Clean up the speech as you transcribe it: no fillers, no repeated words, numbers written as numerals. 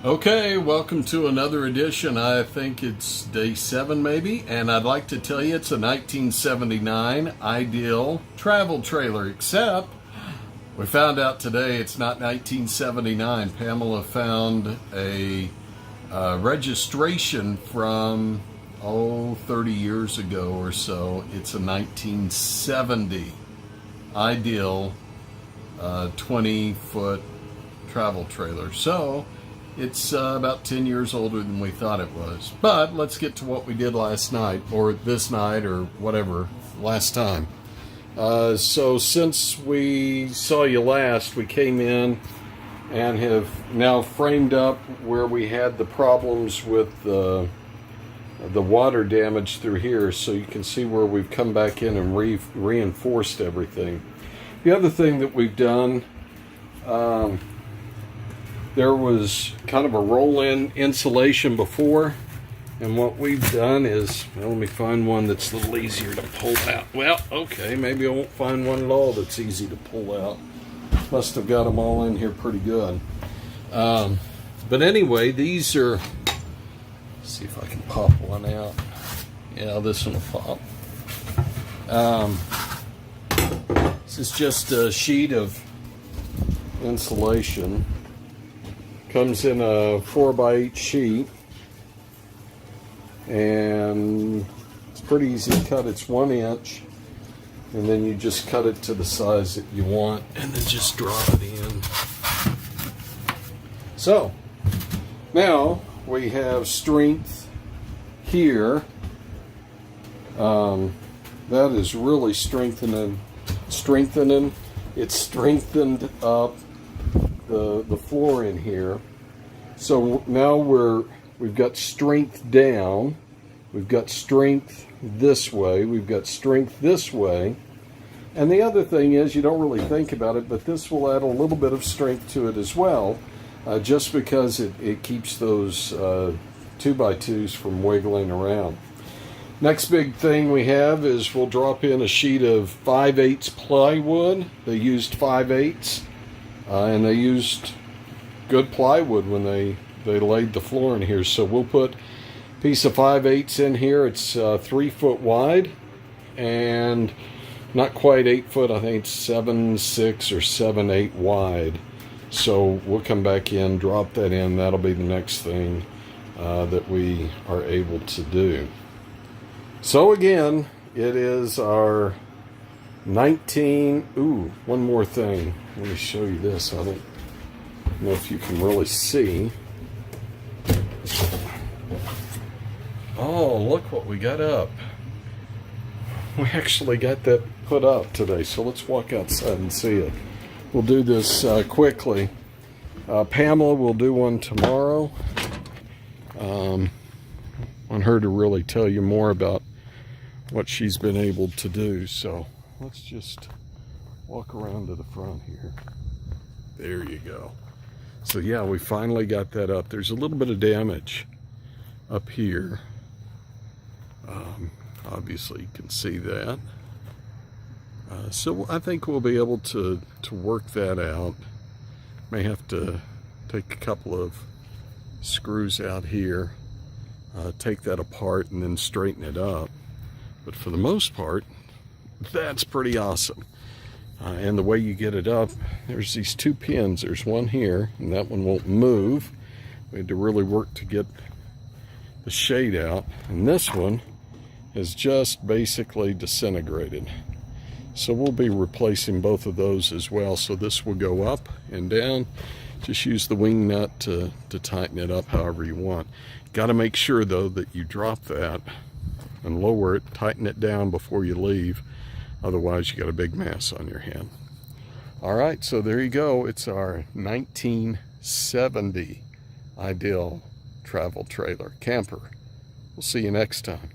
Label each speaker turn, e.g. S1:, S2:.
S1: Okay, welcome to another edition. I think it's day 7 maybe, and I'd like to tell you it's a 1979 Ideal travel trailer, except we found out today it's not 1979. Pamela found a registration from 30 years ago or so. It's a 1970 Ideal 20-foot travel trailer. So it's about 10 years older than we thought it was. But let's get to what we did last night, or this night, or whatever, last time. So since we saw you last, we came in and have now framed up where we had the problems with the water damage through here, so you can see where we've come back in and reinforced everything. The other thing that we've done, there was kind of a roll-in insulation before, and what we've done is, well, let me find one that's a little easier to pull out. Well, okay, maybe I won't find one at all that's easy to pull out. Must have got them all in here pretty good. But anyway, these are, let's see if I can pop one out. Yeah, this one will pop. This is just a sheet of insulation. Comes in a 4x8 sheet, and it's pretty easy to cut. It's 1 inch, and then you just cut it to the size that you want, and then just drop it in. So now we have strength here. That is really strengthening. It's strengthened up the floor in here. So now we've got strength down, we've got strength this way, we've got strength this way, and the other thing is, you don't really think about it, but this will add a little bit of strength to it as well, just because it keeps those 2x2s from wiggling around. Next big thing we have is we'll drop in a sheet of 5/8 plywood. They used 5/8. And they used good plywood when they laid the floor in here. So we'll put a piece of 5/8 in here. It's 3 foot wide and not quite 8 foot. I think it's 7.6 or 7.8 wide. So we'll come back in, drop that in. That'll be the next thing that we are able to do. So again, it is our one more thing. Let me show you this. I don't know if you can really see. Oh, look what we got up. We actually got that put up today, so let's walk outside and see it. We'll do this quickly. Pamela will do one tomorrow. I want her to really tell you more about what she's been able to do, so let's just walk around to the front here. There you go. So yeah, we finally got that up. There's a little bit of damage up here. Obviously you can see that. So I think we'll be able to work that out. May have to take a couple of screws out here, take that apart and then straighten it up. But for the most part, that's pretty awesome. And the way you get it up, there's these 2 pins. There's one here, and that one won't move. We had to really work to get the shade out. And this one is just basically disintegrated. So we'll be replacing both of those as well. So this will go up and down. Just use the wing nut to tighten it up however you want. Got to make sure, though, that you drop that and lower it, tighten it down before you leave. Otherwise, you got a big mess on your hand. All right, so there you go. It's our 1970 Ideal travel trailer camper. We'll see you next time.